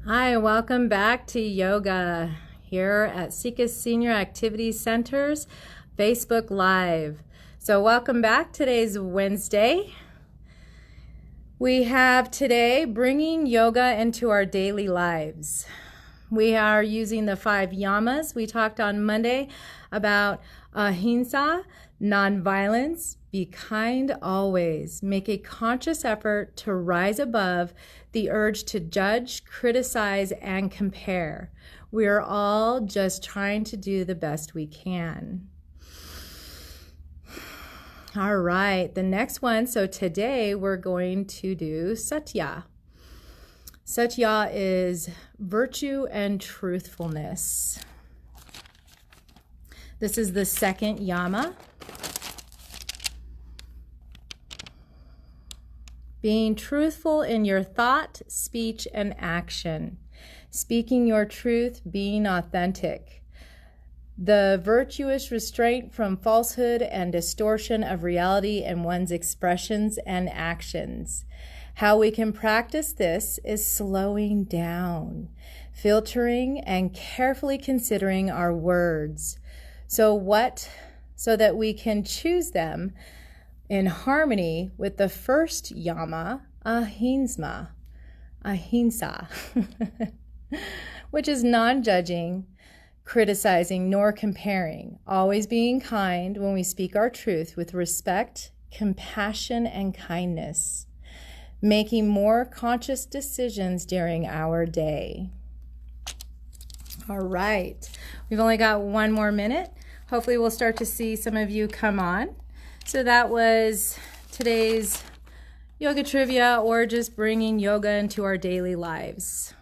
Hi, welcome back to yoga here at Sika's Senior Activity Center's Facebook Live. So welcome back. Today's Wednesday. We have today bringing yoga into our daily lives. We are using the 5 yamas. We talked on Monday about ahimsa, nonviolence, be kind always. Make a conscious effort to rise above the urge to judge, criticize, and compare. We are all just trying to do the best we can. All right, the next one. So today we're going to do Satya. Suht-yaa is virtue and truthfulness. This is the second yama. Being truthful in your thought, speech, and action. Speaking your truth, being authentic. The virtuous restraint from falsehood and distortion of reality in one's expressions and actions. How we can practice this is slowing down, filtering, and carefully considering our words. So that we can choose them in harmony with the first yama, ahimsa, which is non-judging, criticizing, nor comparing, always being kind when we speak our truth with respect, compassion, and kindness, making more conscious decisions during our day. All right, we've only got one more minute. Hopefully we'll start to see some of you come on. So that was today's yoga trivia, or just bringing yoga into our daily lives.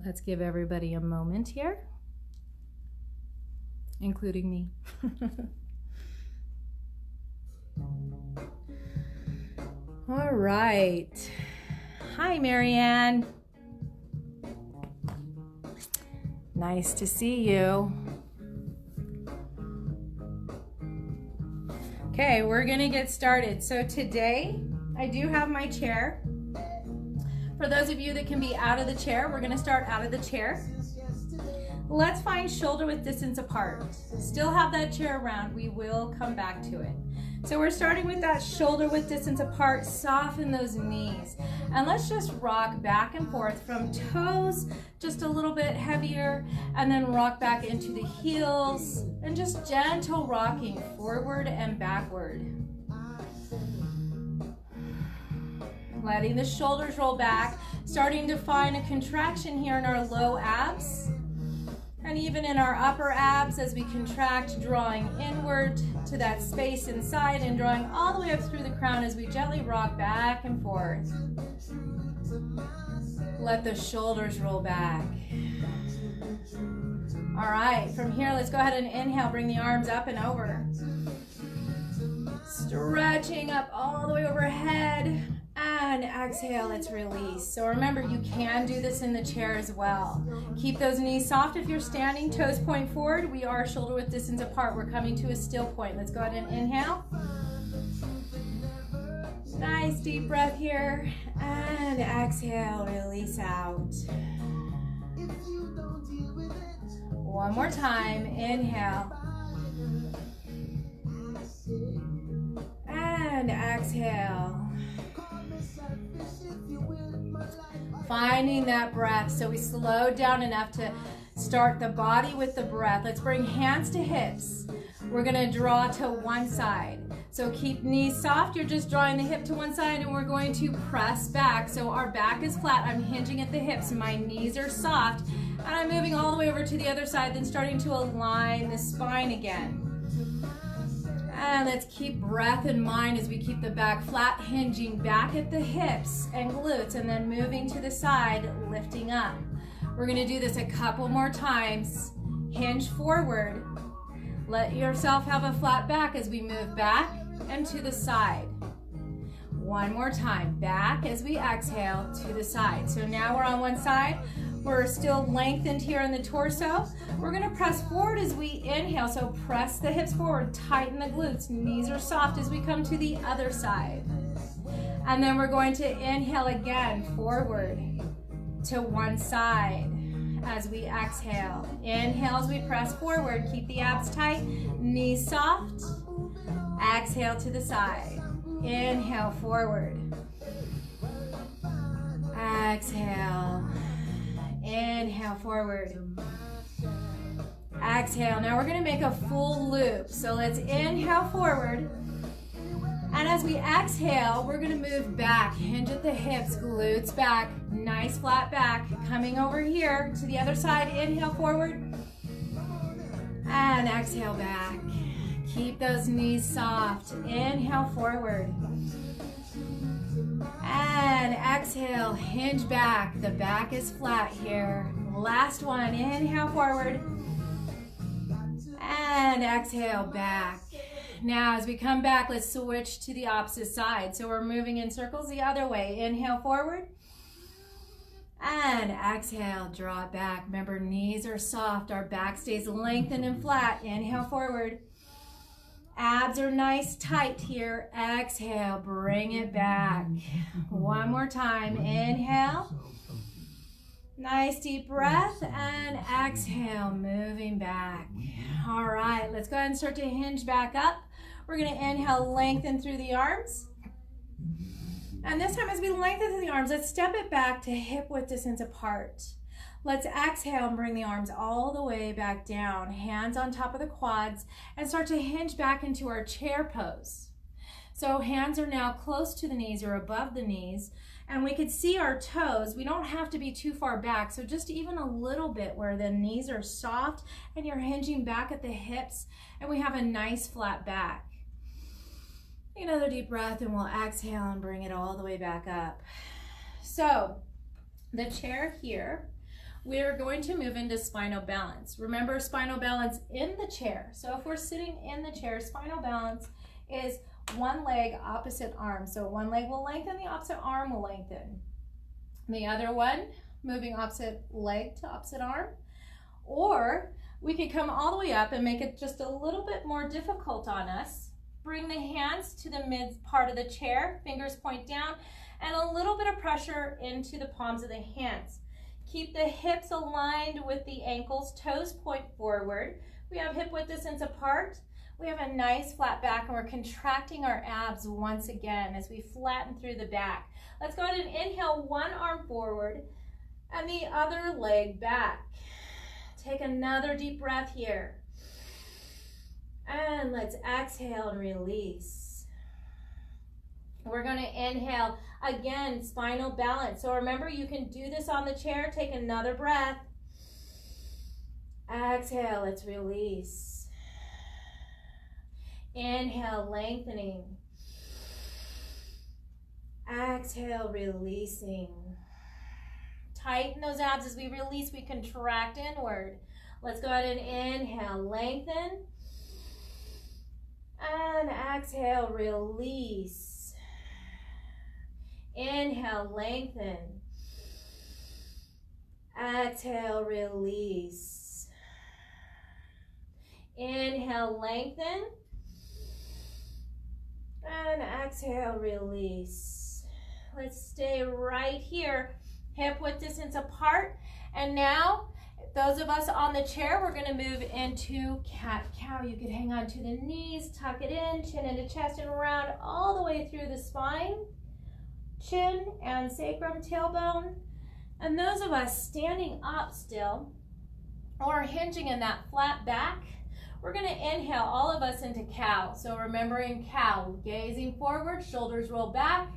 Let's give everybody a moment here, including me. All right. Hi, Marianne. Nice to see you. Okay, we're gonna get started. So today, I do have my chair. For those of you that can be out of the chair, we're gonna start out of the chair. Let's find shoulder width distance apart. Still have that chair around. We will come back to it. So we're starting with that shoulder width distance apart. Soften those knees. And let's just rock back and forth from toes, just a little bit heavier, and then rock back into the heels, and just gentle rocking forward and backward. Letting the shoulders roll back, starting to find a contraction here in our low abs. And even in our upper abs as we contract, drawing inward to that space inside and drawing all the way up through the crown as we gently rock back and forth. Let the shoulders roll back. All right, from here, let's go ahead and inhale. Bring the arms up and over. Stretching up all the way overhead. And exhale, let's release. So remember, you can do this in the chair as well. Keep those knees soft if you're standing, toes point forward. We are shoulder width distance apart. We're coming to a still point. Let's go ahead and inhale. Nice deep breath here. And exhale, release out. One more time, inhale. And exhale. Finding that breath. So we slow down enough to start the body with the breath. Let's bring hands to hips. We're going to draw to one side. So keep knees soft. You're just drawing the hip to one side, and we're going to press back. So our back is flat. I'm hinging at the hips. My knees are soft. And I'm moving all the way over to the other side, then starting to align the spine again. And let's keep breath in mind as we keep the back flat, hinging back at the hips and glutes, and then moving to the side, lifting up. We're going to do this a couple more times. Hinge forward. Let yourself have a flat back as we move back and to the side. One more time. Back as we exhale to the side. So now we're on one side. We're still lengthened here in the torso. We're gonna press forward as we inhale. So press the hips forward, tighten the glutes. Knees are soft as we come to the other side. And then we're going to inhale again, forward to one side as we exhale. Inhale as we press forward. Keep the abs tight, knees soft. Exhale to the side. Inhale, forward. Exhale. Inhale, forward. Exhale. Now we're going to make a full loop. So let's inhale forward. And as we exhale, we're going to move back. Hinge at the hips, glutes back. Nice flat back. Coming over here to the other side. Inhale forward. And exhale back. Keep those knees soft. Inhale forward. And exhale, hinge back. The back is flat here. Last one, inhale forward. And exhale back. Now as we come back, let's switch to the opposite side. So we're moving in circles the other way. Inhale forward. And exhale, draw it back. Remember, knees are soft. Our back stays lengthened and flat. Inhale forward. Abs are nice, tight here. Exhale, bring it back. One more time. Inhale. Nice deep breath. And exhale, moving back. All right, let's go ahead and start to hinge back up. We're going to inhale, lengthen through the arms. And this time as we lengthen through the arms, let's step it back to hip width distance apart. Let's exhale and bring the arms all the way back down, hands on top of the quads, and start to hinge back into our chair pose. So hands are now close to the knees or above the knees, and we could see our toes. We don't have to be too far back, so just even a little bit where the knees are soft and you're hinging back at the hips, and we have a nice flat back. Another deep breath, and we'll exhale and bring it all the way back up. So the chair here, we're going to move into spinal balance. Remember, spinal balance in the chair. So if we're sitting in the chair, spinal balance is one leg, opposite arm. So one leg will lengthen, the opposite arm will lengthen. The other one, moving opposite leg to opposite arm. Or we could come all the way up and make it just a little bit more difficult on us. Bring the hands to the mid part of the chair, fingers point down, and a little bit of pressure into the palms of the hands. Keep the hips aligned with the ankles, toes point forward. We have hip width distance apart. We have a nice flat back, and we're contracting our abs once again as we flatten through the back. Let's go ahead and inhale, one arm forward and the other leg back. Take another deep breath here. And let's exhale and release. We're going to inhale again, spinal balance. So remember, you can do this on the chair. Take another breath. Exhale, let's release. Inhale, lengthening. Exhale, releasing. Tighten those abs as we release, we contract inward. Let's go ahead and inhale, lengthen. And exhale, release. Inhale, lengthen. Exhale, release. Inhale, lengthen. And exhale, release. Let's stay right here, hip width distance apart. And now, those of us on the chair, we're going to move into cat-cow. You could hang on to the knees, tuck it in, chin into chest, and around all the way through the spine, chin and sacrum, tailbone. And those of us standing up still or hinging in that flat back, we're going to inhale all of us into cow. So remembering cow, gazing forward, shoulders roll back.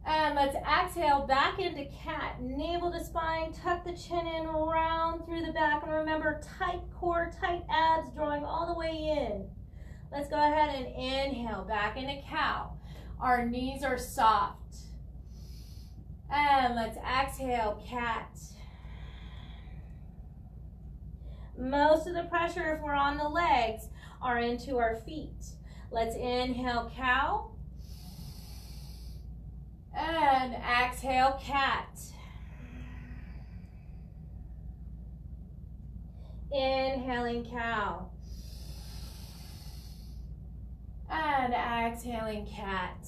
And let's exhale back into cat, navel to spine, tuck the chin in, round through the back. And remember, tight core, tight abs, drawing all the way in. Let's go ahead and inhale back into cow. Our knees are soft. And let's exhale, cat. Most of the pressure, if we're on the legs, are into our feet. Let's inhale, cow. And exhale, cat. Inhaling cow. And exhaling cat.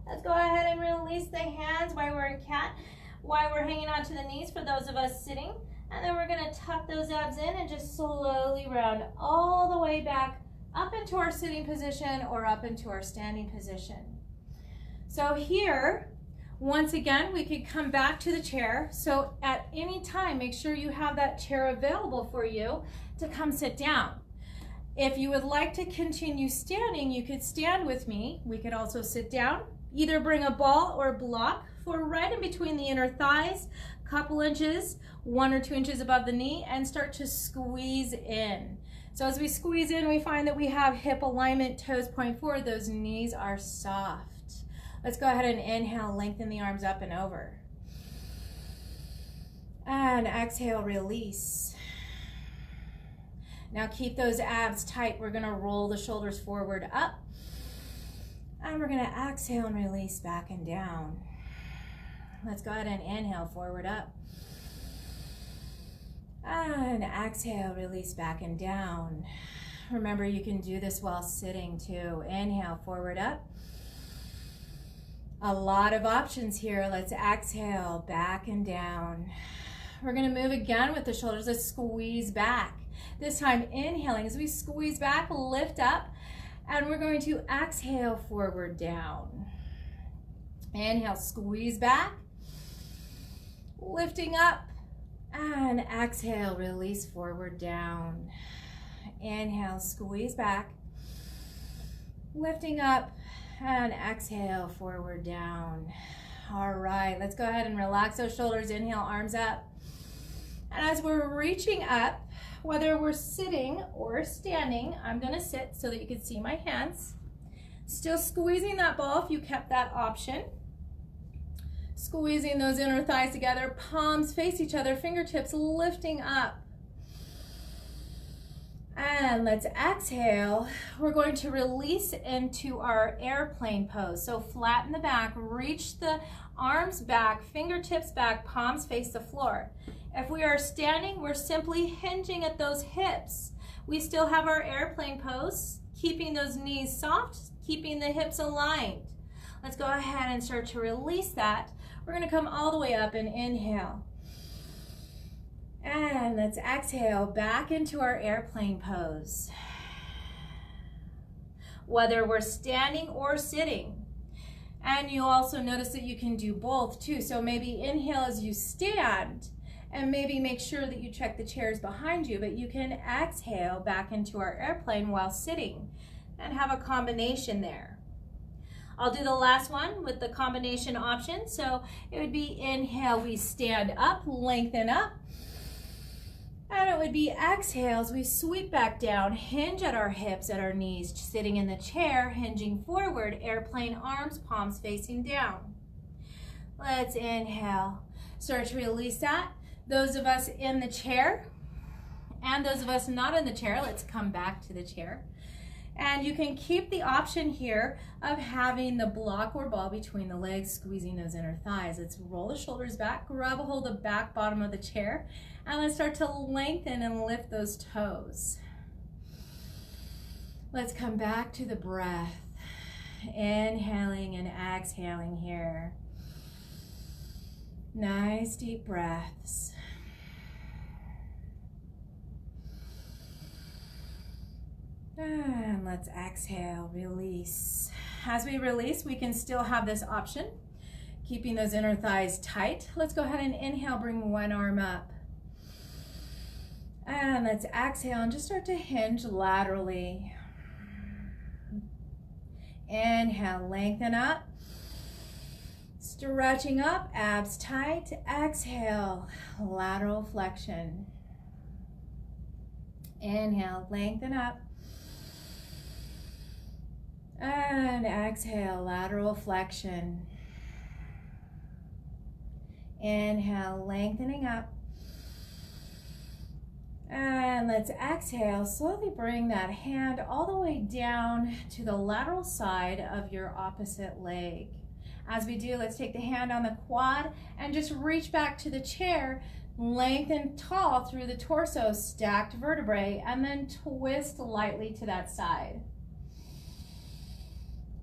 Let's go ahead and release the hands while we're in cat, while we're hanging onto the knees for those of us sitting. And then we're going to tuck those abs in and just slowly round all the way back up into our sitting position or up into our standing position. So here, once again, we could come back to the chair. So at any time, make sure you have that chair available for you to come sit down. If you would like to continue standing, you could stand with me. We could also sit down. Either bring a ball or block for right in between the inner thighs, couple inches, 1 or 2 inches above the knee, and start to squeeze in. So as we squeeze in, we find that we have hip alignment, toes point forward, those knees are soft. Let's go ahead and inhale, lengthen the arms up and over. And exhale, release. Now keep those abs tight. We're gonna roll the shoulders forward up. And we're gonna exhale and release back and down. Let's go ahead and inhale, forward up. And exhale, release back and down. Remember, you can do this while sitting too. Inhale, forward up. A lot of options here. Let's exhale, back and down. We're gonna move again with the shoulders. Let's squeeze back. This time, inhaling as we squeeze back, lift up, and we're going to exhale, forward, down. Inhale, squeeze back, lifting up, and exhale, release, forward, down. Inhale, squeeze back, lifting up, and exhale, forward, down. All right, let's go ahead and relax those shoulders. Inhale, arms up. And as we're reaching up, whether we're sitting or standing, I'm gonna sit so that you can see my hands. Still squeezing that ball if you kept that option. Squeezing those inner thighs together, palms face each other, fingertips lifting up. And let's exhale. We're going to release into our airplane pose. So flatten the back, reach the arms back, fingertips back, palms face the floor. If we are standing, we're simply hinging at those hips. We still have our airplane pose, keeping those knees soft, keeping the hips aligned. Let's go ahead and start to release that. We're gonna come all the way up and inhale. And let's exhale back into our airplane pose. Whether we're standing or sitting. And you also notice that you can do both too. So maybe inhale as you stand, and maybe make sure that you check the chairs behind you, but you can exhale back into our airplane while sitting and have a combination there. I'll do the last one with the combination option. So it would be inhale, we stand up, lengthen up. And it would be exhale as we sweep back down, hinge at our hips, at our knees, sitting in the chair, hinging forward, airplane arms, palms facing down. Let's inhale. Start to release that. Those of us in the chair and those of us not in the chair, let's come back to the chair. And you can keep the option here of having the block or ball between the legs, squeezing those inner thighs. Let's roll the shoulders back, grab a hold of the back bottom of the chair, and let's start to lengthen and lift those toes. Let's come back to the breath. Inhaling and exhaling here. Nice deep breaths. And let's exhale, release. As we release, we can still have this option, keeping those inner thighs tight. Let's go ahead and inhale, bring one arm up. And let's exhale and just start to hinge laterally. Inhale, lengthen up. Stretching up, abs tight. Exhale, lateral flexion. Inhale, lengthen up. And exhale, lateral flexion. Inhale, lengthening up. And let's exhale, slowly bring that hand all the way down to the lateral side of your opposite leg. As we do, let's take the hand on the quad and just reach back to the chair, Lengthen tall through the torso, stacked vertebrae, and then twist lightly to that side.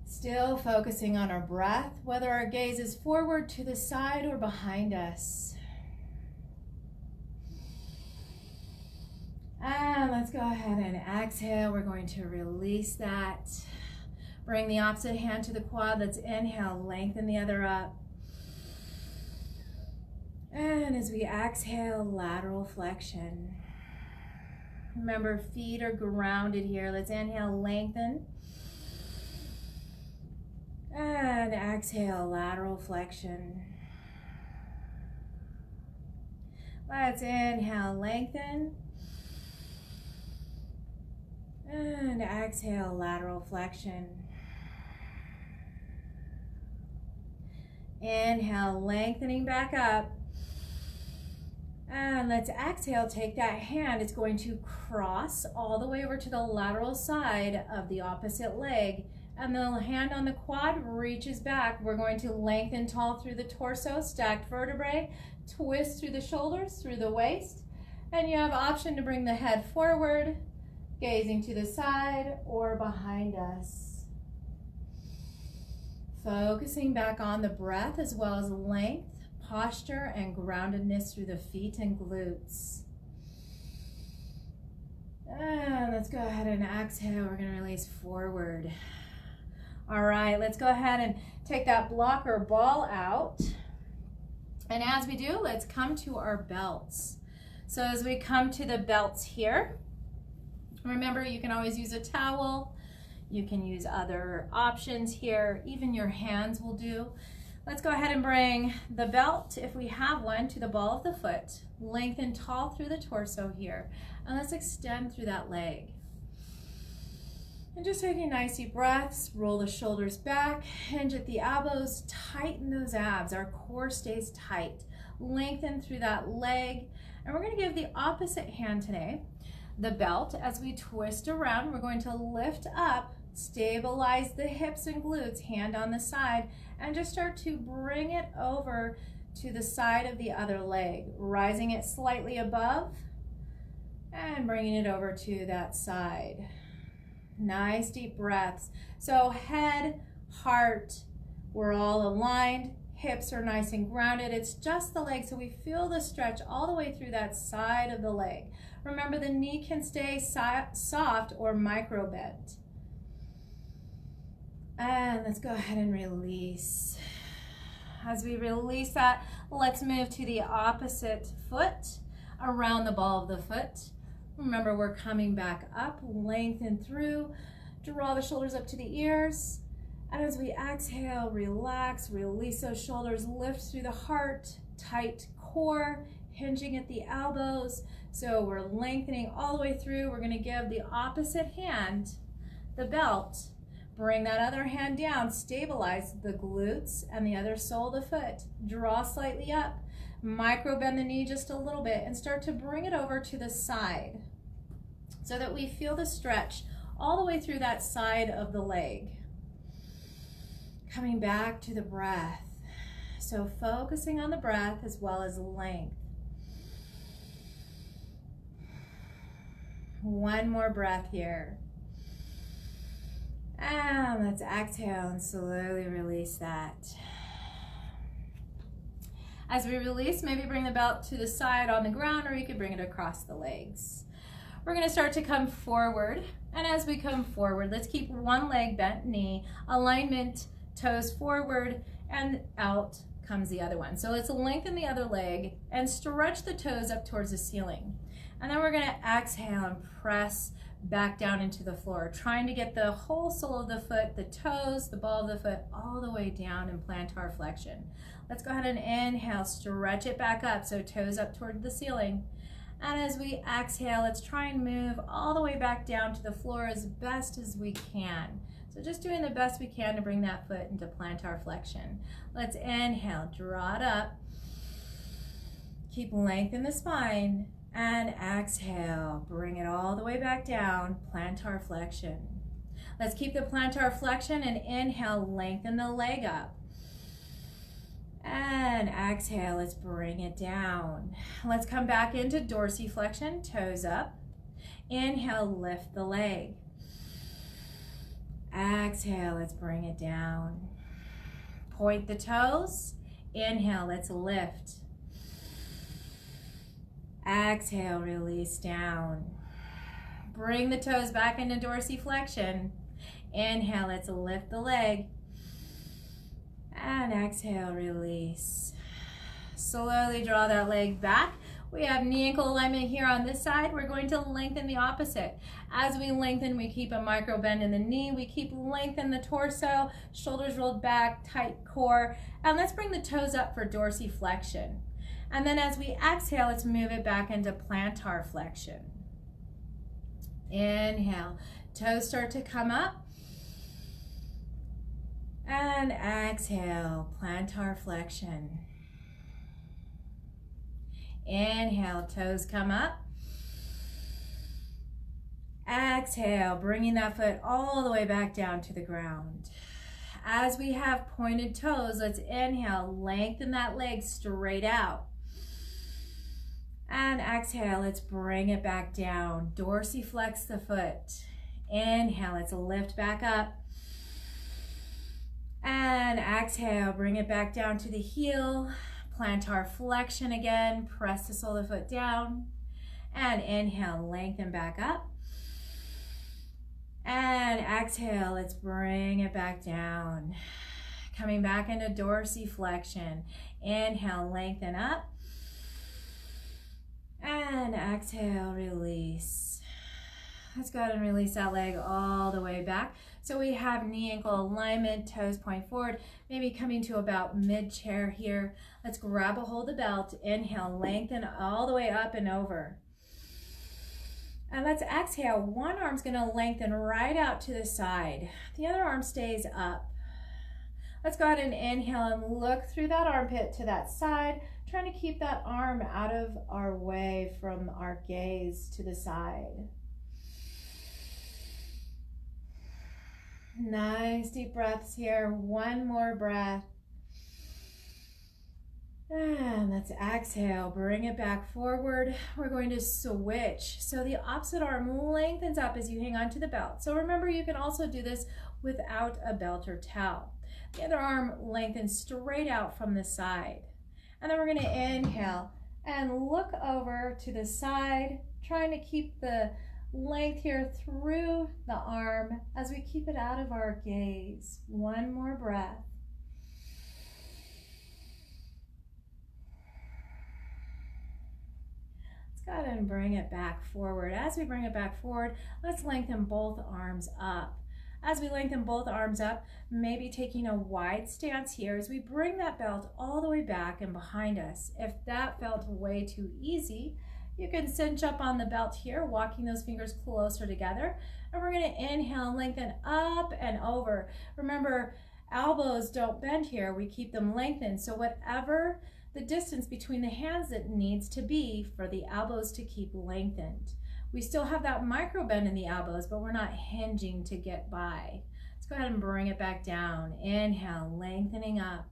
Still focusing on our breath, whether our gaze is forward, to the side, or behind us. And let's go ahead and exhale. We're going to release that. Bring the opposite hand to the quad. Let's inhale, lengthen the other up. And as we exhale, lateral flexion. Remember, feet are grounded here. Let's inhale, lengthen. And exhale, lateral flexion. Let's inhale, lengthen. And exhale, lateral flexion. Inhale, lengthening back up. And let's exhale, take that hand. It's going to cross all the way over to the lateral side of the opposite leg. And the hand on the quad reaches back. We're going to lengthen tall through the torso, stacked vertebrae, twist through the shoulders, through the waist. And you have option to bring the head forward, gazing to the side or behind us. Focusing back on the breath as well as length, posture, and groundedness through the feet and glutes. And let's go ahead and exhale. We're going to release forward. All right, let's go ahead and take that block or ball out. And as we do, let's come to our belts. So as we come to the belts here, remember, you can always use a towel. You can use other options here. Even your hands will do. Let's go ahead and bring the belt, if we have one, to the ball of the foot. Lengthen tall through the torso here. And let's extend through that leg. And just taking nice deep breaths, roll the shoulders back, hinge at the elbows, tighten those abs. Our core stays tight. Lengthen through that leg. And we're going to give the opposite hand today the belt. As we twist around, we're going to lift up, stabilize the hips and glutes, hand on the side, and just start to bring it over to the side of the other leg, rising it slightly above and bringing it over to that side. Nice deep breaths. So head, heart, we're all aligned. Hips are nice and grounded. It's just the leg, so we feel the stretch all the way through that side of the leg. Remember, the knee can stay soft or micro bent. And let's go ahead and release. As we release that, let's move to the opposite foot, around the ball of the foot. Remember, we're coming back up, lengthen through, draw the shoulders up to the ears. And as we exhale, relax, release those shoulders, lift through the heart, tight core, hinging at the elbows. So we're lengthening all the way through. We're going to give the opposite hand the belt. Bring that other hand down, stabilize the glutes and the other sole of the foot. Draw slightly up, micro bend the knee just a little bit, and start to bring it over to the side so that we feel the stretch all the way through that side of the leg. Coming back to the breath. So focusing on the breath as well as length. One more breath here. And let's exhale and slowly release that. As we release, maybe bring the belt to the side on the ground, or you could bring it across the legs. We're going to start to come forward. And as we come forward, let's keep one leg bent knee, alignment, toes forward, and out comes the other one. So let's lengthen the other leg and stretch the toes up towards the ceiling. And then we're going to exhale and press back down into the floor, trying to get the whole sole of the foot, the toes, the ball of the foot, all the way down in plantar flexion. Let's go ahead and inhale, stretch it back up, so toes up toward the ceiling. And as we exhale, let's try and move all the way back down to the floor as best as we can. So just doing the best we can to bring that foot into plantar flexion. Let's inhale, draw it up. Keep lengthening the spine. And exhale, bring it all the way back down, plantar flexion. Let's keep the plantar flexion and inhale, lengthen the leg up. And exhale, let's bring it down. Let's come back into dorsiflexion, toes up. Inhale, lift the leg. Exhale, let's bring it down. Point the toes. Inhale, let's lift. Exhale, release down. Bring the toes back into dorsiflexion. Inhale, let's lift the leg. And exhale, release. Slowly draw that leg back. We have knee ankle alignment here on this side. We're going to lengthen the opposite. As we lengthen, we keep a micro bend in the knee. We keep lengthen the torso, shoulders rolled back, tight core. And let's bring the toes up for dorsiflexion. And then as we exhale, let's move it back into plantar flexion. Inhale, toes start to come up. And exhale, plantar flexion. Inhale, toes come up. Exhale, bringing that foot all the way back down to the ground. As we have pointed toes, let's inhale, lengthen that leg straight out. And exhale, let's bring it back down. Dorsiflex the foot. Inhale, let's lift back up. And exhale, bring it back down to the heel. Plantar flexion again. Press the sole of the foot down. And inhale, lengthen back up. And exhale, let's bring it back down. Coming back into dorsiflexion. Inhale, lengthen up. And exhale, release. Let's go ahead and release that leg all the way back. So we have knee ankle alignment, toes point forward, maybe coming to about mid-chair here. Let's grab a hold of the belt. Inhale, lengthen all the way up and over. And let's exhale. One arm's gonna lengthen right out to the side. The other arm stays up. Let's go ahead and inhale and look through that armpit to that side, trying to keep that arm out of our way from our gaze to the side. Nice deep breaths here. One more breath. And let's exhale. Bring it back forward. We're going to switch. So the opposite arm lengthens up as you hang on to the belt. So remember, you can also do this without a belt or towel. The other arm lengthens straight out from the side. And then we're going to inhale and look over to the side, trying to keep the length here through the arm as we keep it out of our gaze. One more breath. Let's go ahead and bring it back forward. As we bring it back forward, let's lengthen both arms up. As we lengthen both arms up, maybe taking a wide stance here as we bring that belt all the way back and behind us. If that felt way too easy, you can cinch up on the belt here, walking those fingers closer together. And we're going to inhale and lengthen up and over. Remember, elbows don't bend here. We keep them lengthened. So whatever the distance between the hands it needs to be for the elbows to keep lengthened. We still have that micro bend in the elbows, but we're not hinging to get by. Let's go ahead and bring it back down. Inhale, lengthening up.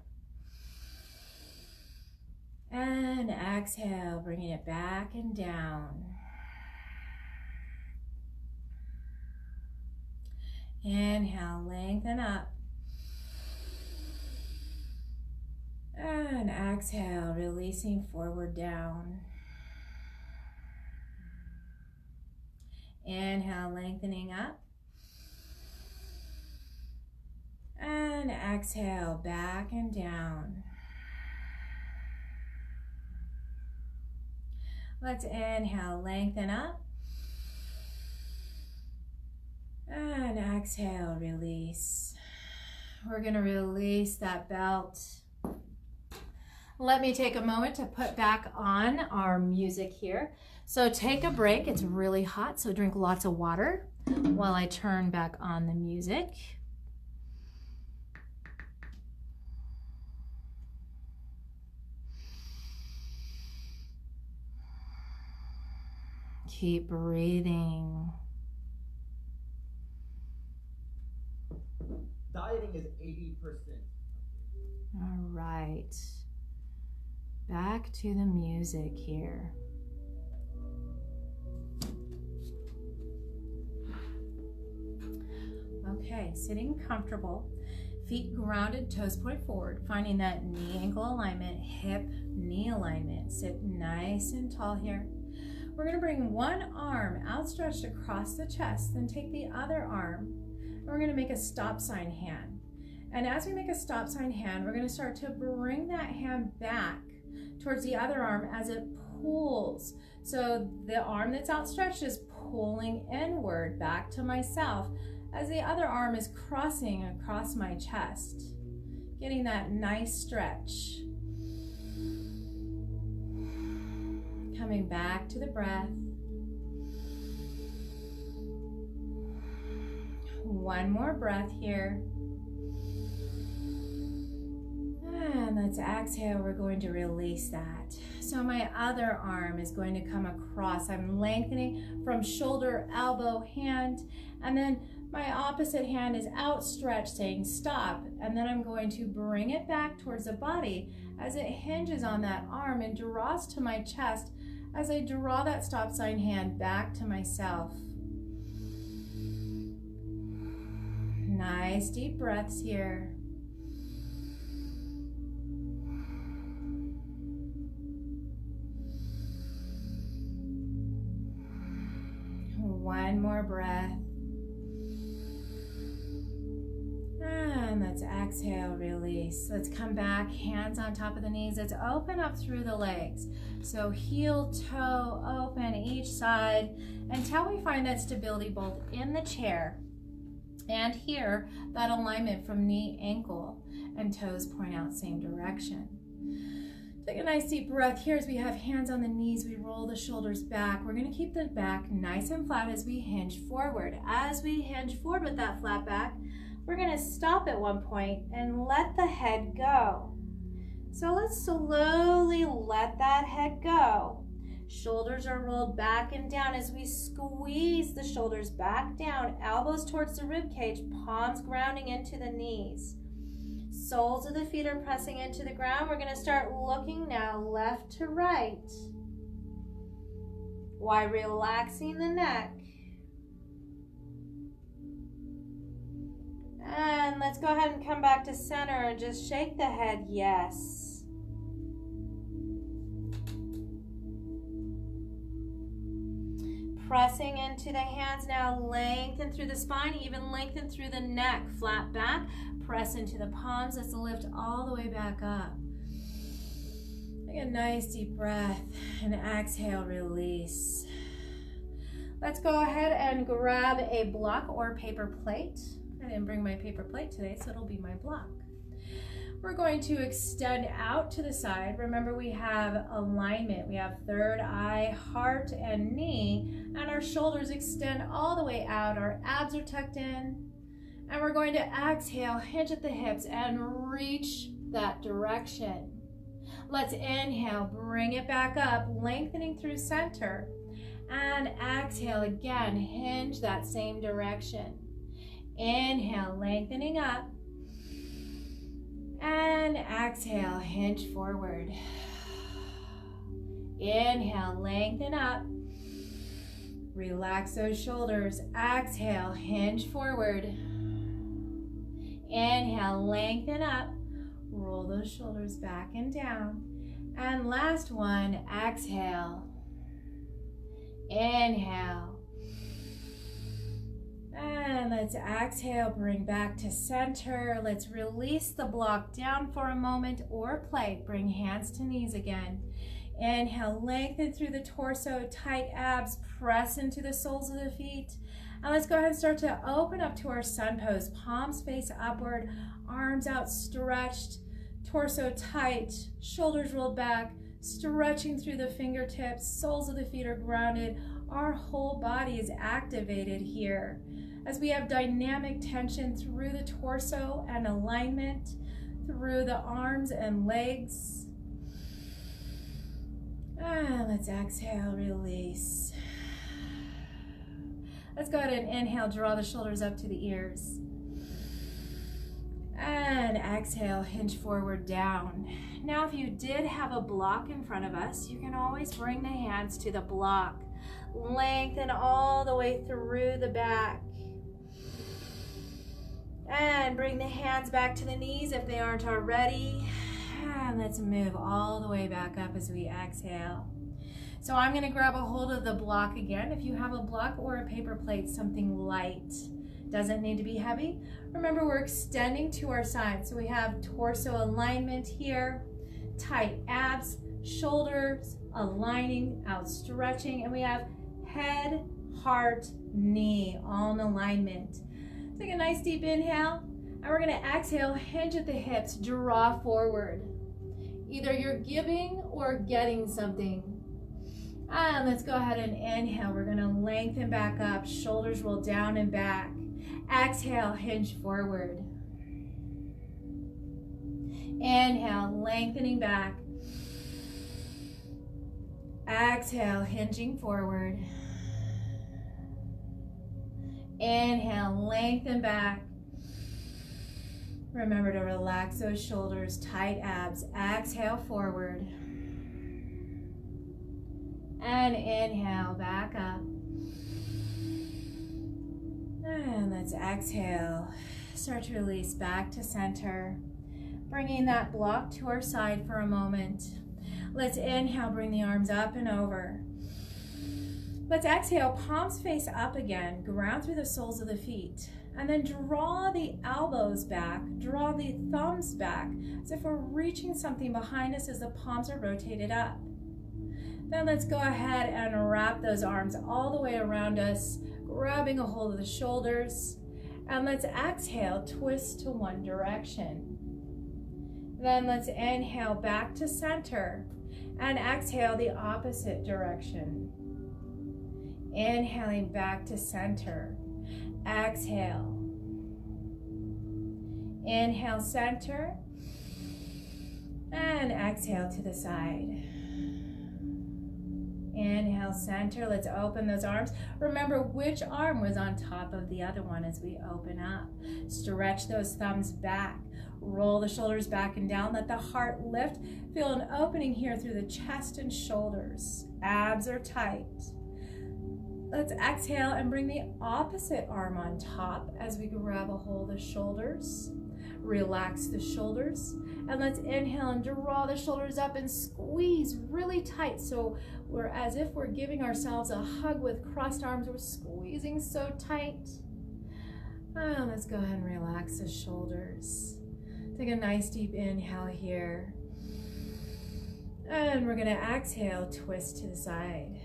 And exhale, bringing it back and down. Inhale, lengthen up. And exhale, releasing forward down. Inhale, lengthening up. And exhale, back and down. Let's inhale, lengthen up. And exhale, release. We're going to release that belt. Let me take a moment to put back on our music here. So take a break. It's really hot, so drink lots of water while I turn back on the music. Keep breathing. Dieting is 80%. All right. Back to the music here. Okay, sitting comfortable, feet grounded, toes point forward, finding that knee ankle alignment, hip knee alignment. Sit nice and tall here. We're going to bring one arm outstretched across the chest, then take the other arm, and we're going to make a stop sign hand. And as we make a stop sign hand, we're going to start to bring that hand back towards the other arm as it pulls. So the arm that's outstretched is pulling inward back to myself as the other arm is crossing across my chest, getting that nice stretch. Coming back to the breath. One more breath here. And let's exhale. We're going to release that. So my other arm is going to come across. I'm lengthening from shoulder, elbow, hand, and then my opposite hand is outstretched saying stop. And then I'm going to bring it back towards the body as it hinges on that arm and draws to my chest as I draw that stop sign hand back to myself. Nice deep breaths here. One more breath. And let's exhale, release. Let's come back, hands on top of the knees. Let's open up through the legs. So heel, toe, open each side until we find that stability both in the chair and here, that alignment from knee, ankle, and toes point out same direction. Take a nice deep breath here as we have hands on the knees. We roll the shoulders back. We're going to keep the back nice and flat as we hinge forward. As we hinge forward with that flat back, we're going to stop at one point and let the head go. So let's slowly let that head go. Shoulders are rolled back and down as we squeeze the shoulders back down, elbows towards the rib cage, palms grounding into the knees. Soles of the feet are pressing into the ground. We're going to start looking now left to right while relaxing the neck. And let's go ahead and come back to center and just shake the head, yes. Pressing into the hands now, lengthen through the spine, even lengthen through the neck, flat back. Press into the palms. Let's lift all the way back up. Take a nice deep breath and exhale, release. Let's go ahead and grab a block or paper plate. I didn't bring my paper plate today, so it'll be my block. We're going to extend out to the side. Remember, we have alignment. We have third eye, heart, and knee, and our shoulders extend all the way out. Our abs are tucked in. And we're going to exhale, hinge at the hips, and reach that direction. Let's inhale, bring it back up, lengthening through center. And exhale again, hinge that same direction. Inhale, lengthening up. And exhale, hinge forward. Inhale, lengthen up. Relax those shoulders. Exhale, hinge forward. Inhale, lengthen up. Roll those shoulders back and down. And last one, exhale. Inhale. And let's exhale, bring back to center. Let's release the block down for a moment or plate. Bring hands to knees again. Inhale, lengthen through the torso, tight abs, press into the soles of the feet. And let's go ahead and start to open up to our sun pose. Palms face upward, arms outstretched, torso tight, shoulders rolled back, stretching through the fingertips, soles of the feet are grounded. Our whole body is activated here as we have dynamic tension through the torso and alignment through the arms and legs. And let's exhale, release. Let's go ahead and inhale, draw the shoulders up to the ears. And And exhale, hinge forward, down. Now, if you did have a block in front of us, you can always bring the hands to the block. Lengthen all the way through the back. And bring the hands back to the knees if they aren't already. And let's move all the way back up as we exhale. So I'm going to grab a hold of the block again. If you have a block or a paper plate, something light. Doesn't need to be heavy. Remember, we're extending to our side. So we have torso alignment here, tight abs, shoulders aligning, out stretching, and we have head, heart, knee, all in alignment. Take a nice deep inhale, and we're going to exhale, hinge at the hips, draw forward. Either you're giving or getting something. And let's go ahead and inhale. We're going to lengthen back up, shoulders roll down and back. Exhale, hinge forward. Inhale, lengthening back. Exhale, hinging forward. Inhale, lengthen back. Remember to relax those shoulders, tight abs. Exhale, forward. And inhale, back up. And let's exhale. Start to release back to center. Bringing that block to our side for a moment. Let's inhale, bring the arms up and over. Let's exhale, palms face up again. Ground through the soles of the feet. And then draw the elbows back. Draw the thumbs back as if we're reaching something behind us as the palms are rotated up. Then let's go ahead and wrap those arms all the way around us, grabbing a hold of the shoulders. And let's exhale, twist to one direction. Then let's inhale back to center and exhale the opposite direction. Inhaling back to center. Exhale. Inhale, center. And exhale to the side. Inhale, center. Let's open those arms. Remember which arm was on top of the other one as we open up. Stretch those thumbs back. Roll the shoulders back and down. Let the heart lift. Feel an opening here through the chest and shoulders. Abs are tight. Let's exhale and bring the opposite arm on top as we grab a hold of the shoulders. Relax the shoulders. And let's inhale and draw the shoulders up and squeeze really tight. So we're as if we're giving ourselves a hug with crossed arms. We're squeezing so tight. And let's go ahead and relax the shoulders. Take a nice deep inhale here. And we're going to exhale, twist to the side.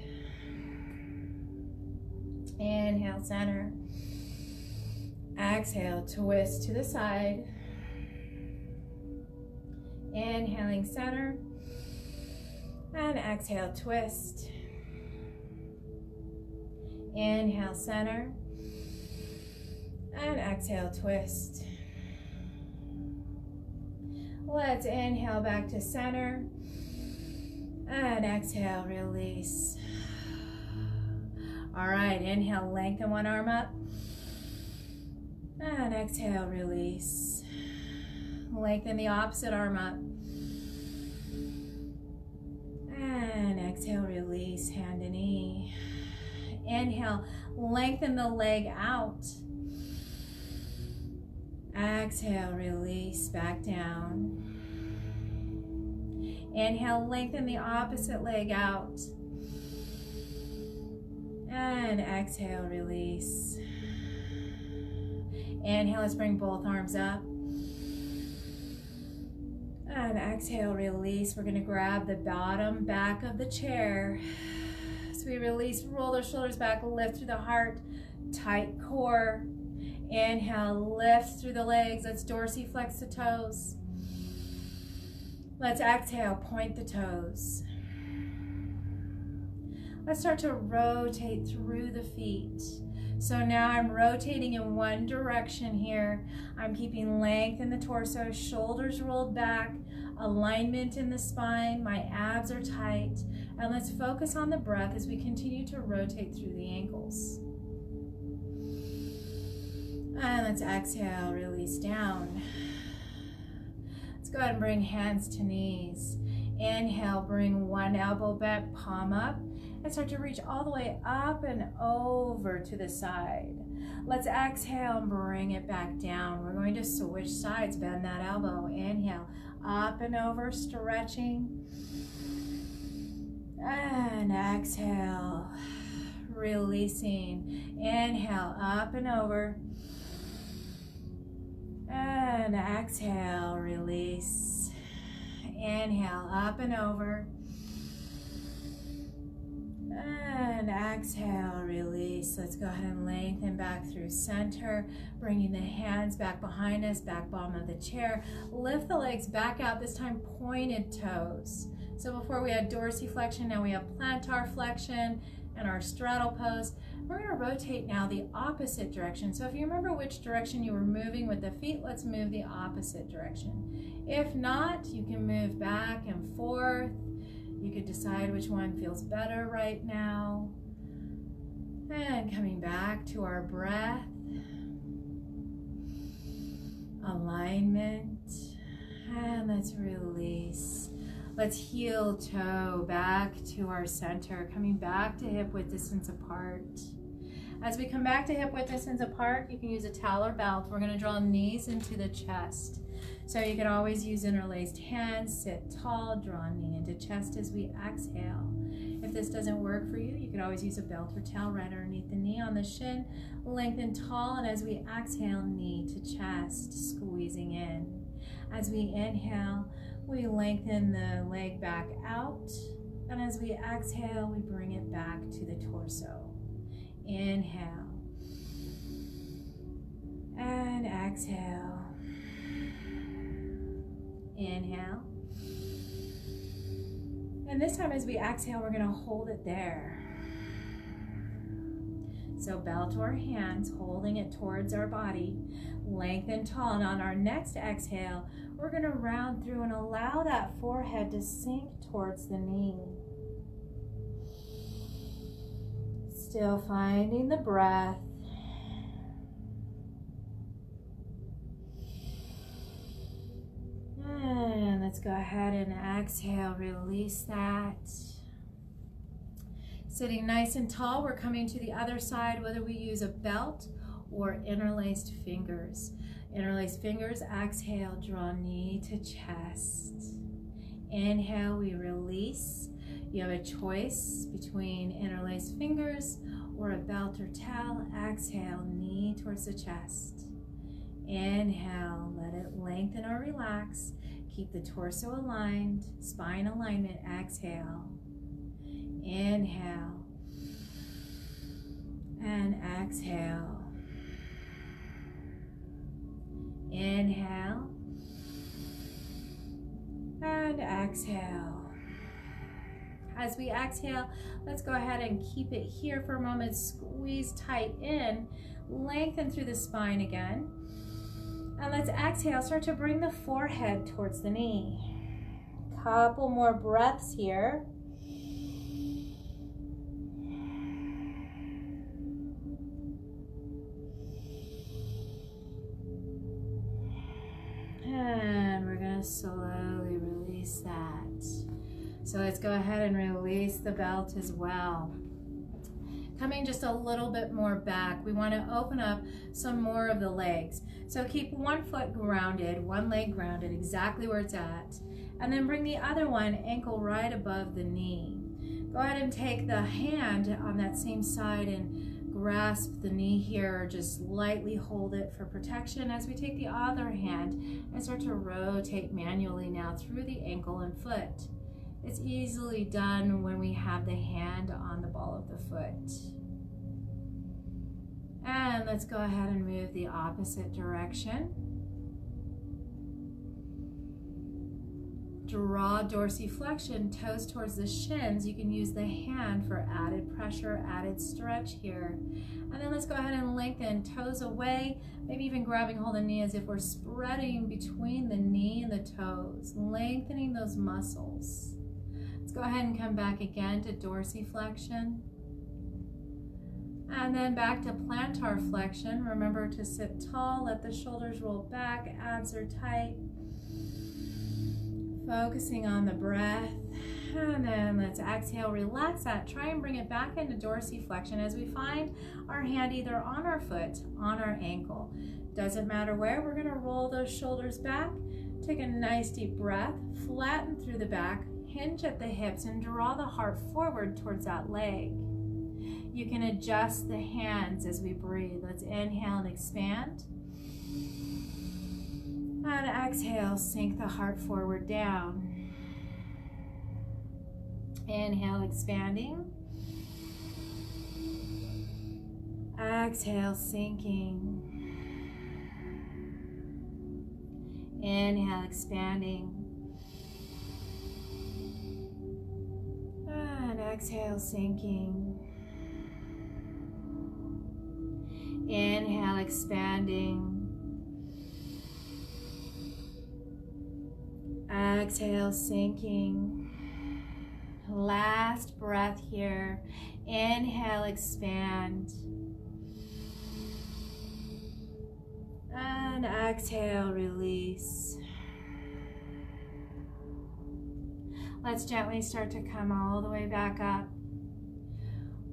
Inhale, center. Exhale, twist to the side. Inhaling, center. And exhale, twist. Inhale, center. And exhale, twist. Let's inhale back to center. And exhale, release. All right, inhale, lengthen one arm up. And exhale, release. Lengthen the opposite arm up. And exhale, release, hand to knee. Inhale, lengthen the leg out. Exhale, release, back down. Inhale, lengthen the opposite leg out. And exhale, release. Inhale, let's bring both arms up. And exhale, release. We're going to grab the bottom back of the chair. As we release, roll the shoulders back, lift through the heart, tight core. Inhale, lift through the legs. Let's dorsiflex the toes. Let's exhale, point the toes. Let's start to rotate through the feet. So now I'm rotating in one direction here. I'm keeping length in the torso, shoulders rolled back, alignment in the spine, my abs are tight. And let's focus on the breath as we continue to rotate through the ankles. And let's exhale, release down. Let's go ahead and bring hands to knees. Inhale, bring one elbow bent, palm up, and start to reach all the way up and over to the side. Let's exhale and bring it back down. We're going to switch sides, bend that elbow. Inhale, up and over, stretching. And exhale, releasing. Inhale, up and over. And exhale, release. Inhale, up and over. And exhale, release. Let's go ahead and lengthen back through center, bringing the hands back behind us, back bottom of the chair. Lift the legs back out, this time pointed toes. So before we had dorsiflexion, now we have plantar flexion and our straddle pose. We're going to rotate now the opposite direction. So if you remember which direction you were moving with the feet, let's move the opposite direction. If not, you can move back and forth. You could decide which one feels better right now. And coming back to our breath. Alignment. And let's release. Let's heel toe back to our center, coming back to hip width distance apart. As we come back to hip width distance apart, you can use a towel or belt. We're going to draw knees into the chest. So you can always use interlaced hands, sit tall, draw knee into chest as we exhale. If this doesn't work for you, you can always use a belt or towel right underneath the knee on the shin. Lengthen tall, and as we exhale, knee to chest, squeezing in. As we inhale, we lengthen the leg back out, and as we exhale, we bring it back to the torso. Inhale, and exhale. Inhale. And this time as we exhale, we're going to hold it there. So belt or hands, holding it towards our body, lengthen tall. And on our next exhale, we're going to round through and allow that forehead to sink towards the knee. Still finding the breath. And let's go ahead and exhale, release that. Sitting nice and tall, we're coming to the other side, whether we use a belt or interlaced fingers. Interlaced fingers, exhale, draw knee to chest. Inhale, we release. You have a choice between interlaced fingers or a belt or towel. Exhale, knee towards the chest. Inhale, let it lengthen or relax. Keep the torso aligned, spine alignment. Exhale. Inhale. And exhale. Inhale. And exhale. As we exhale, let's go ahead and keep it here for a moment. Squeeze tight in, lengthen through the spine again. And let's exhale, start to bring the forehead towards the knee. Couple more breaths here. And we're going to slowly release that. So let's go ahead and release the belt as well. Coming just a little bit more back, we want to open up some more of the legs. So keep one foot grounded, one leg grounded exactly where it's at, and then bring the other one ankle right above the knee. Go ahead and take the hand on that same side and grasp the knee here, just lightly hold it for protection as we take the other hand and start to rotate manually now through the ankle and foot. It's easily done when we have the hand on the ball of the foot. And let's go ahead and move the opposite direction. Draw dorsiflexion, toes towards the shins. You can use the hand for added pressure, added stretch here. And then let's go ahead and lengthen, toes away, maybe even grabbing hold of the knee as if we're spreading between the knee and the toes, lengthening those muscles. Let's go ahead and come back again to dorsiflexion. And then back to plantar flexion. Remember to sit tall, let the shoulders roll back, abs are tight. Focusing on the breath. And then let's exhale, relax that. Try and bring it back into dorsiflexion as we find our hand either on our foot, on our ankle. Doesn't matter where, we're gonna roll those shoulders back. Take a nice deep breath, flatten through the back, hinge at the hips, and draw the heart forward towards that leg. You can adjust the hands as we breathe. Let's inhale and expand. And exhale, sink the heart forward down. Inhale, expanding. Exhale, sinking. Inhale, expanding. And exhale, sinking. Inhale, expanding. Exhale, sinking. Last breath here. Inhale, expand. And exhale, release. Let's gently start to come all the way back up.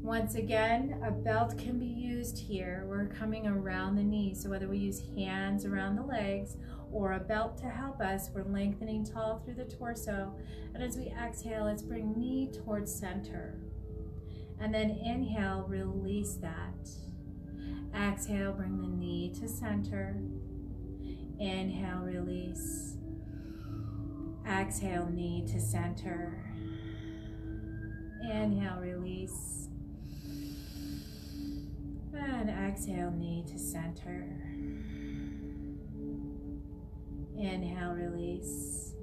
Once again, a belt can be used here. We're coming around the knees, so whether we use hands around the legs or a belt to help us, we're lengthening tall through the torso. And as we exhale, let's bring knee towards center. And then inhale, release that. Exhale, bring the knee to center. Inhale, release. Exhale, knee to center. Inhale, release. And exhale, knee to center. Inhale, release.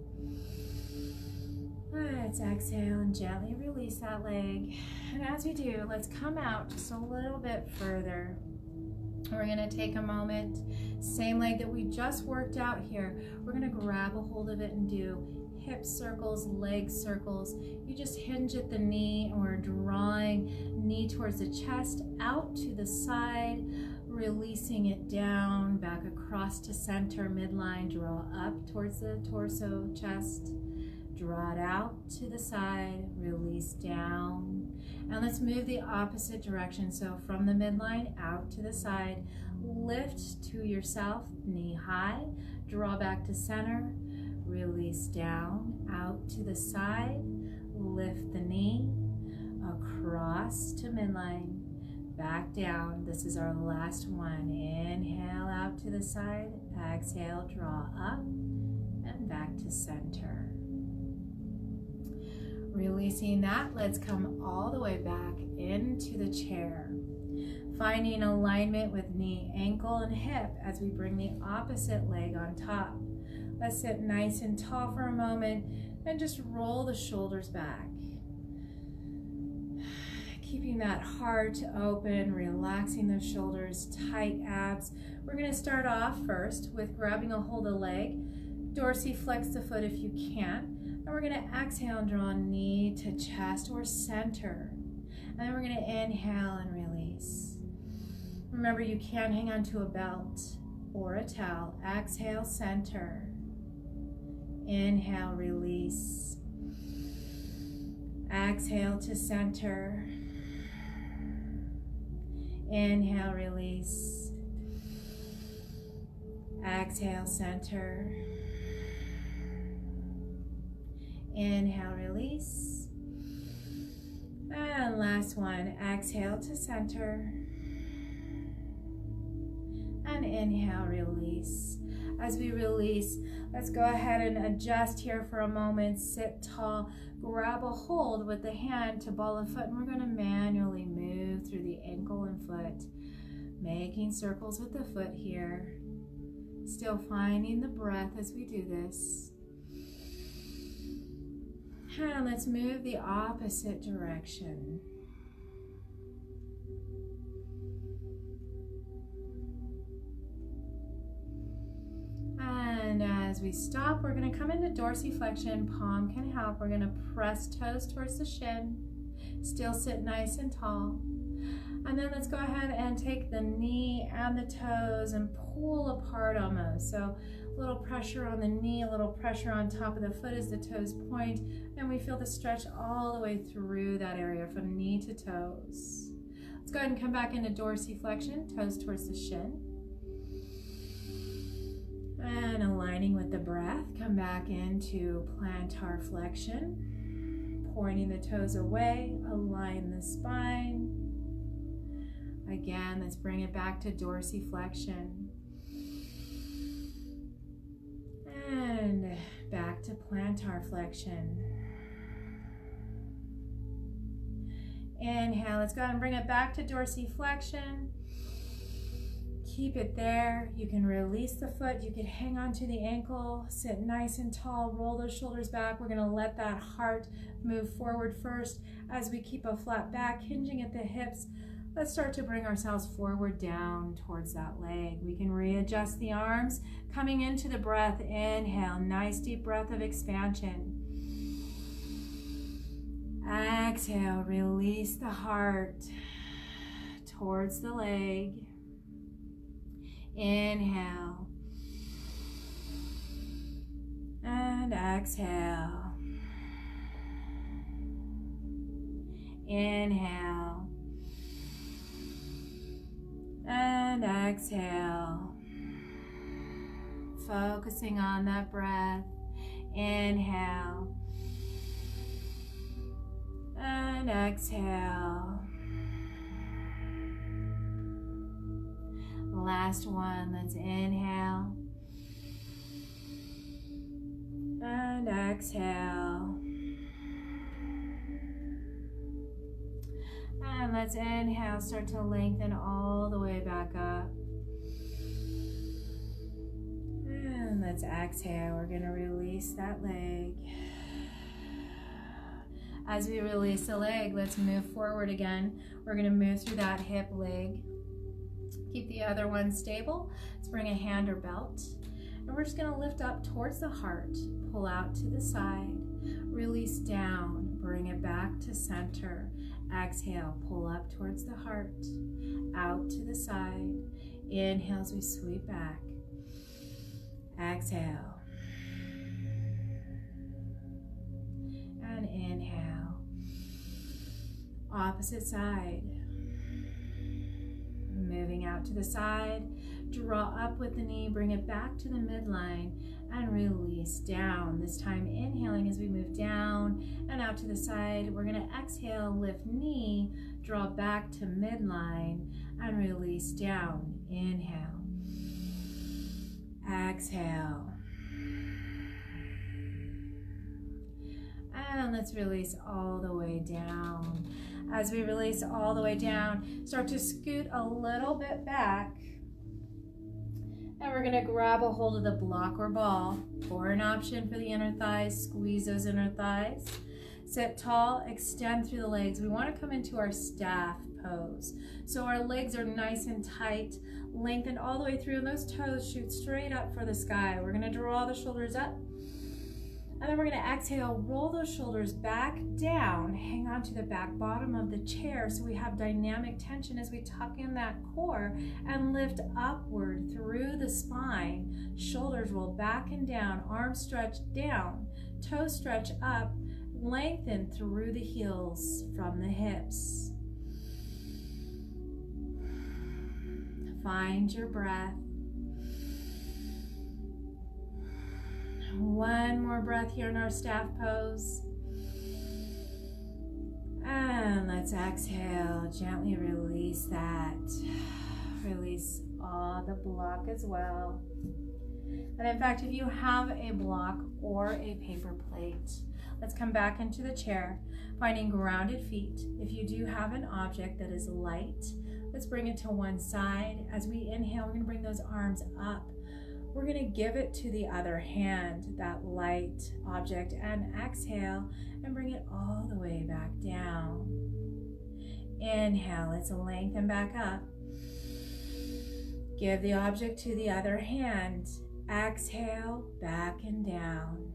Let's exhale and gently release that leg. And as we do, let's come out just a little bit further. We're going to take a moment, same leg that we just worked out here. We're going to grab a hold of it and do hip circles, leg circles. You just hinge at the knee and we're drawing knee towards the chest, out to the side, releasing it down, back across to center, midline, draw up towards the torso, chest, draw it out to the side, release down. And let's move the opposite direction. So from the midline out to the side, lift to yourself, knee high, draw back to center, release down, out to the side, lift the knee, across to midline, back down. This is our last one. Inhale out to the side, exhale, draw up, and back to center. Releasing that, let's come all the way back into the chair. Finding alignment with knee, ankle, and hip as we bring the opposite leg on top. Let's sit nice and tall for a moment and just roll the shoulders back. Keeping that heart open, relaxing the shoulders, tight abs. We're going to start off first with grabbing a hold of the leg. Dorsiflex the foot if you can. And we're going to exhale and draw knee to chest or center. And then we're going to inhale and release. Remember, you can hang on to a belt or a towel. Exhale, center. Inhale, release. Exhale to center. Inhale, release. Exhale, center. Inhale, release. And last one, exhale to center. And inhale, release. As we release, let's go ahead and adjust here for a moment. Sit tall, grab a hold with the hand to ball and foot, and we're going to manually move through the ankle and foot, making circles with the foot here. Still finding the breath as we do this. And let's move the opposite direction. And as we stop, we're going to come into dorsiflexion. Palm can help. We're going to press toes towards the shin. Still sit nice and tall. And then let's go ahead and take the knee and the toes and pull apart almost. So a little pressure on the knee, a little pressure on top of the foot as the toes point, and we feel the stretch all the way through that area from knee to toes. Let's go ahead and come back into dorsiflexion, toes towards the shin. And aligning with the breath, come back into plantar flexion, pointing the toes away, align the spine. Again, let's bring it back to dorsiflexion. And back to plantar flexion. Inhale, let's go ahead and bring it back to dorsiflexion. Keep it there. You can release the foot. You can hang on to the ankle, sit nice and tall, roll those shoulders back. We're gonna let that heart move forward first as we keep a flat back, hinging at the hips. Let's start to bring ourselves forward down towards that leg. We can readjust the arms, coming into the breath. Inhale, nice deep breath of expansion. Exhale, release the heart towards the leg. Inhale. And exhale. Inhale. And exhale. Focusing on that breath. Inhale. And exhale. Last one, let's inhale. And exhale. And let's inhale, start to lengthen all the way back up. And let's exhale, we're gonna release that leg. As we release the leg, let's move forward again. We're gonna move through that hip leg. Keep the other one stable. Let's bring a hand or belt. And we're just gonna lift up towards the heart, pull out to the side, release down, bring it back to center. Exhale, pull up towards the heart, out to the side. Inhale as we sweep back. Exhale. And inhale. Opposite side. Moving out to the side, draw up with the knee, bring it back to the midline, and release down. This time inhaling as we move down and out to the side. We're gonna exhale, lift knee, draw back to midline, and release down. Inhale. Exhale. And let's release all the way down. As we release all the way down, start to scoot a little bit back. And we're gonna grab a hold of the block or ball, or an option for the inner thighs, squeeze those inner thighs. Sit tall, extend through the legs. We wanna come into our staff pose. So our legs are nice and tight, lengthened all the way through, and those toes shoot straight up for the sky. We're gonna draw the shoulders up. And then we're going to exhale, roll those shoulders back down, hang on to the back bottom of the chair so we have dynamic tension as we tuck in that core and lift upward through the spine. Shoulders roll back and down, arms stretch down, toes stretch up, lengthen through the heels from the hips. Find your breath. One more breath here in our staff pose. And let's exhale, gently release that. Release all the block as well. And in fact, if you have a block or a paper plate, let's come back into the chair, finding grounded feet. If you do have an object that is light, let's bring it to one side. As we inhale, we're gonna bring those arms up. We're gonna give it to the other hand, that light object, and exhale and bring it all the way back down. Inhale, let's lengthen back up. Give the object to the other hand. Exhale, back and down.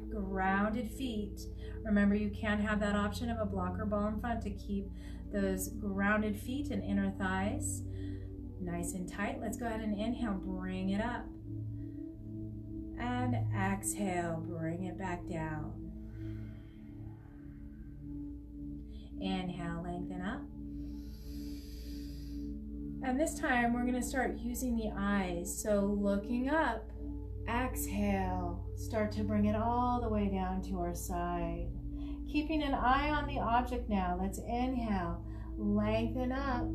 Grounded feet. Remember, you can have that option of a blocker ball in front to keep those grounded feet and inner thighs nice and tight. Let's go ahead and inhale, bring it up. And exhale, bring it back down. Inhale, lengthen up. And this time we're going to start using the eyes. So looking up, exhale, start to bring it all the way down to our side. Keeping an eye on the object now. Let's inhale, lengthen up.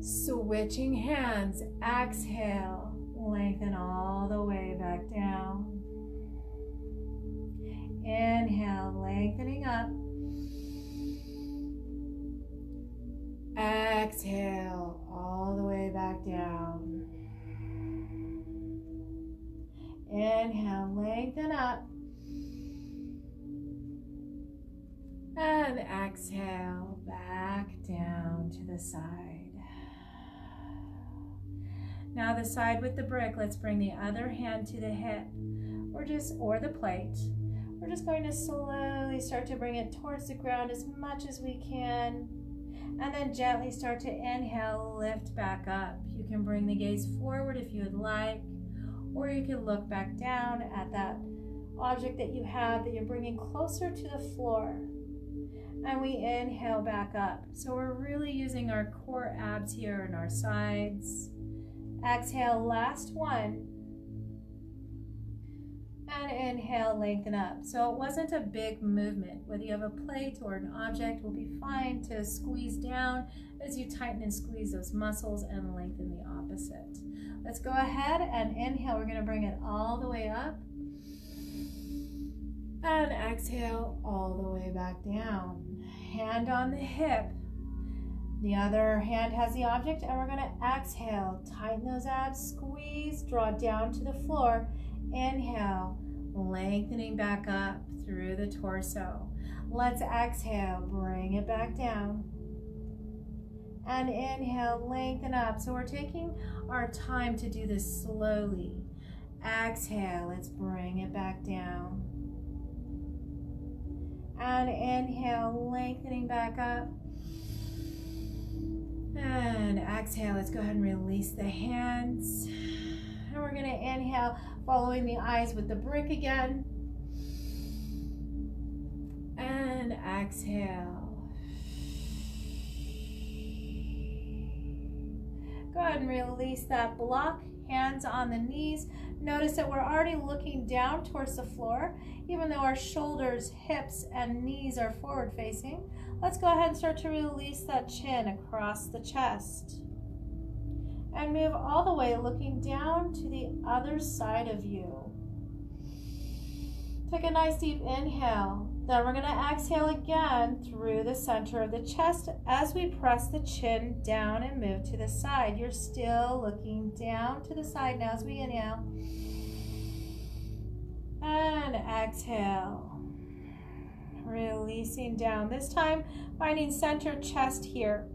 Switching hands, exhale, lengthen all the way back down. Inhale, lengthening up. Exhale, all the way back down. Inhale, lengthen up. And exhale, back down to the side. Now the side with the brick, let's bring the other hand to the hip or the plate. We're just going to slowly start to bring it towards the ground as much as we can. And then gently start to inhale, lift back up. You can bring the gaze forward if you would like, or you can look back down at that object that you have that you're bringing closer to the floor. And we inhale back up. So we're really using our core abs here and our sides. Exhale, last one. And inhale, lengthen up. So it wasn't a big movement. Whether you have a plate or an object will be fine to squeeze down as you tighten and squeeze those muscles and lengthen the opposite. Let's go ahead and inhale. We're going to bring it all the way up. And exhale all the way back down. Hand on the hip. The other hand has the object, and we're going to exhale. Tighten those abs, squeeze, draw down to the floor. Inhale, lengthening back up through the torso. Let's exhale, bring it back down. And inhale, lengthen up. So we're taking our time to do this slowly. Exhale, let's bring it back down. And inhale, lengthening back up. And exhale, let's go ahead and release the hands. And we're going to inhale, following the eyes with the brick again. And exhale. Go ahead and release that block. Hands on the knees. Notice that we're already looking down towards the floor, even though our shoulders, hips, and knees are forward facing. Let's go ahead and start to release that chin across the chest. And move all the way, looking down to the other side of you. Take a nice deep inhale. Then we're going to exhale again through the center of the chest as we press the chin down and move to the side. You're still looking down to the side now as we inhale. And exhale. Releasing down. This time, finding center chest here.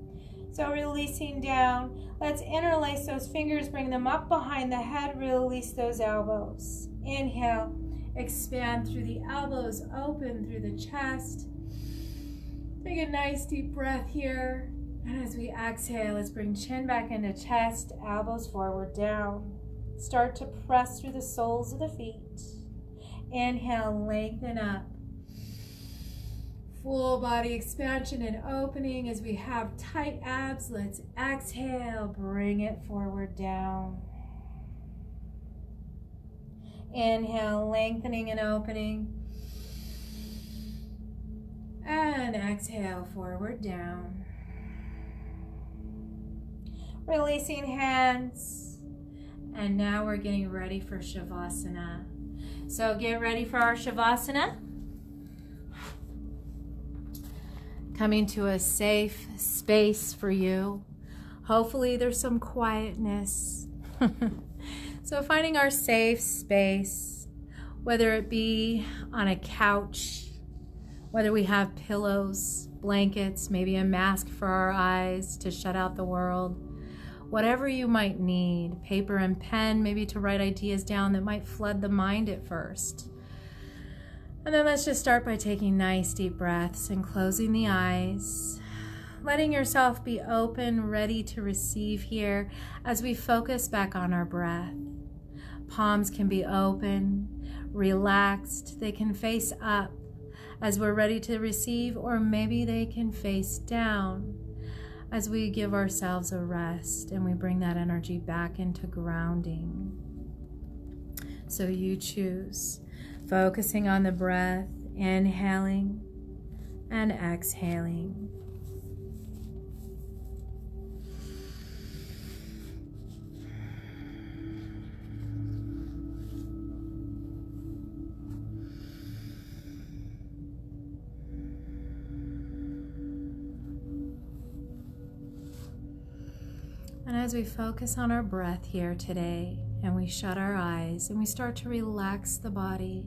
So releasing down. Let's interlace those fingers, bring them up behind the head, release those elbows. Inhale, expand through the elbows, open through the chest. Take a nice deep breath here. And as we exhale, let's bring chin back into chest, elbows forward, down. Start to press through the soles of the feet. Inhale, lengthen up. Full body expansion and opening as we have tight abs. Let's exhale, bring it forward, down. Inhale, lengthening and opening. And exhale, forward, down. Releasing hands. And now we're getting ready for Shavasana. So get ready for our Shavasana. Coming to a safe space for you. Hopefully there's some quietness. So finding our safe space, whether it be on a couch, whether we have pillows, blankets, maybe a mask for our eyes to shut out the world, whatever you might need, paper and pen, maybe to write ideas down that might flood the mind at first. And then let's just start by taking nice deep breaths and closing the eyes. letting yourself be open, ready to receive here as we focus back on our breath. Palms can be open, relaxed. They can face up as we're ready to receive, or maybe they can face down as we give ourselves a rest and we bring that energy back into grounding. So you choose, focusing on the breath, inhaling and exhaling. And as we focus on our breath here today, and we shut our eyes and we start to relax the body,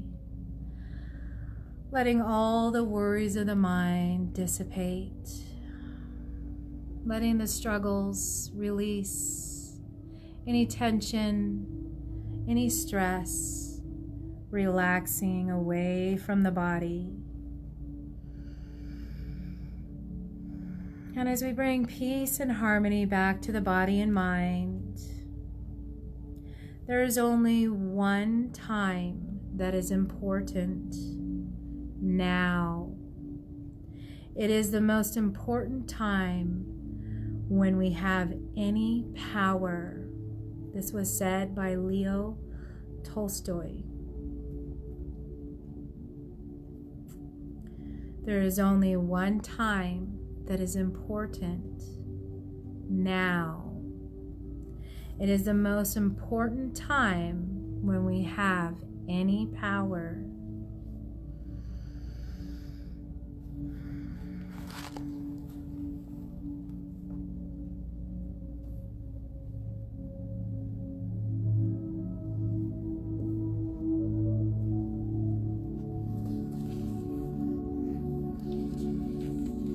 letting all the worries of the mind dissipate, letting the struggles release, any tension, any stress, relaxing away from the body. And as we bring peace and harmony back to the body and mind, there is only one time that is important: now. It is the most important time when we have any power. This was said by Leo Tolstoy. There is only one time that is important: now. It is the most important time when we have any power.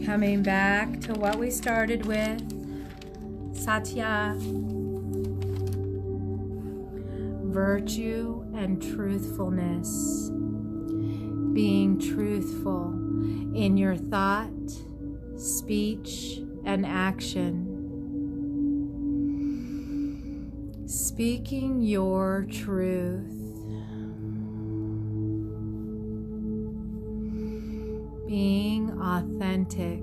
Coming back to what we started with, Satya, virtue and truthfulness. Being truthful in your thought, speech, and action. Speaking your truth. Being authentic.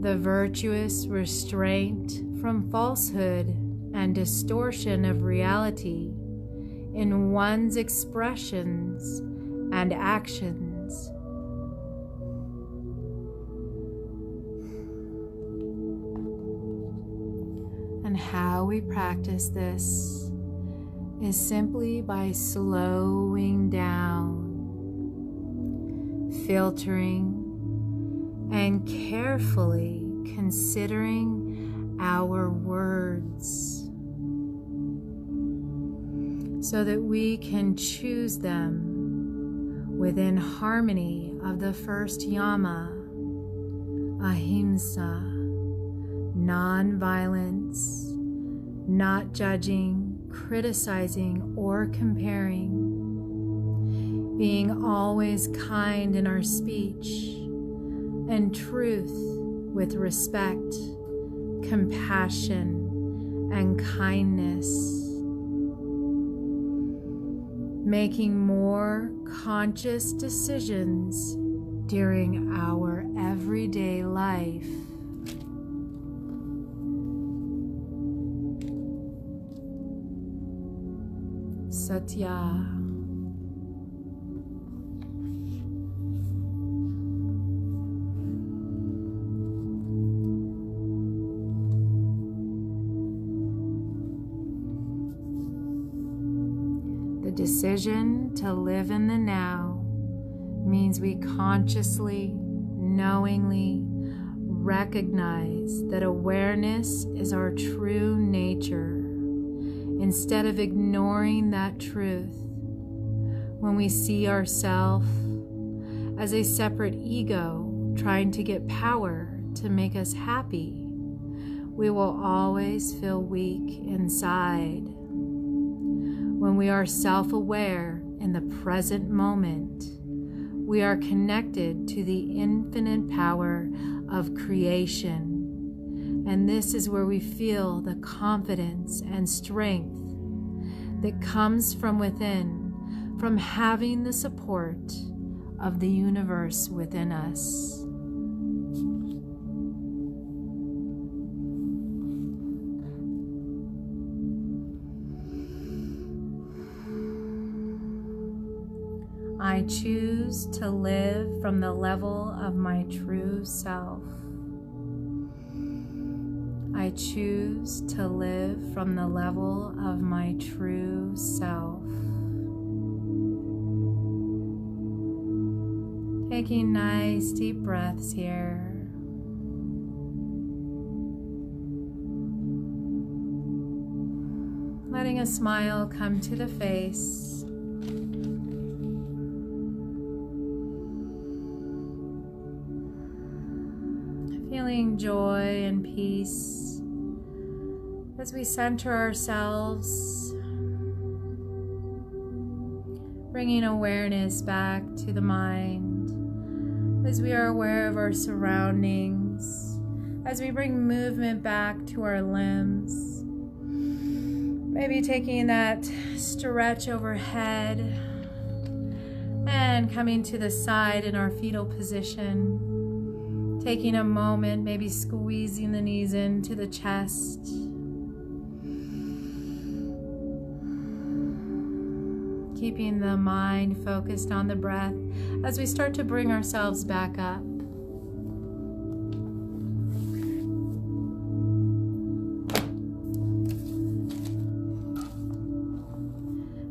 The virtuous restraint from falsehood and distortion of reality in one's expressions and actions. And how we practice this is simply by slowing down, filtering, and carefully considering our words so that we can choose them within harmony of the first Yama, ahimsa, non-violence, not judging, criticizing, or comparing, being always kind in our speech, and truth with respect, compassion, and kindness, making more conscious decisions during our everyday life. Satya. The decision to live in the now means we consciously, knowingly recognize that awareness is our true nature. Instead of ignoring that truth, when we see ourselves as a separate ego trying to get power to make us happy, we will always feel weak inside. When we are self-aware in the present moment, we are connected to the infinite power of creation. And this is where we feel the confidence and strength that comes from within, from having the support of the universe within us. I choose to live from the level of my true self. I choose to live from the level of my true self. Taking nice deep breaths here. Letting a smile come to the face. Feeling joy and peace as we center ourselves, bringing awareness back to the mind as we are aware of our surroundings, as we bring movement back to our limbs, maybe taking that stretch overhead and coming to the side in our fetal position. Taking a moment, maybe squeezing the knees into the chest. Keeping the mind focused on the breath as we start to bring ourselves back up.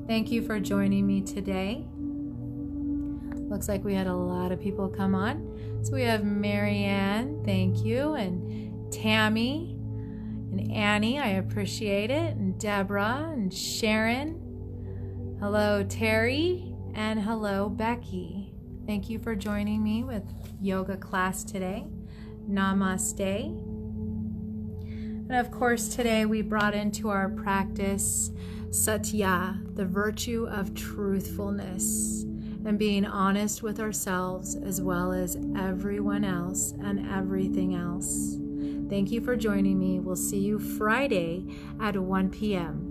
Thank you for joining me today. Looks like we had a lot of people come on. So we have Marianne, thank you, and Tammy, and Annie, I appreciate it, and Deborah, and Sharon. Hello, Terry, and hello, Becky. Thank you for joining me with yoga class today. Namaste. And of course, today we brought into our practice Satya, the virtue of truthfulness, and being honest with ourselves as well as everyone else and everything else. Thank you for joining me. We'll see you Friday at 1 p.m.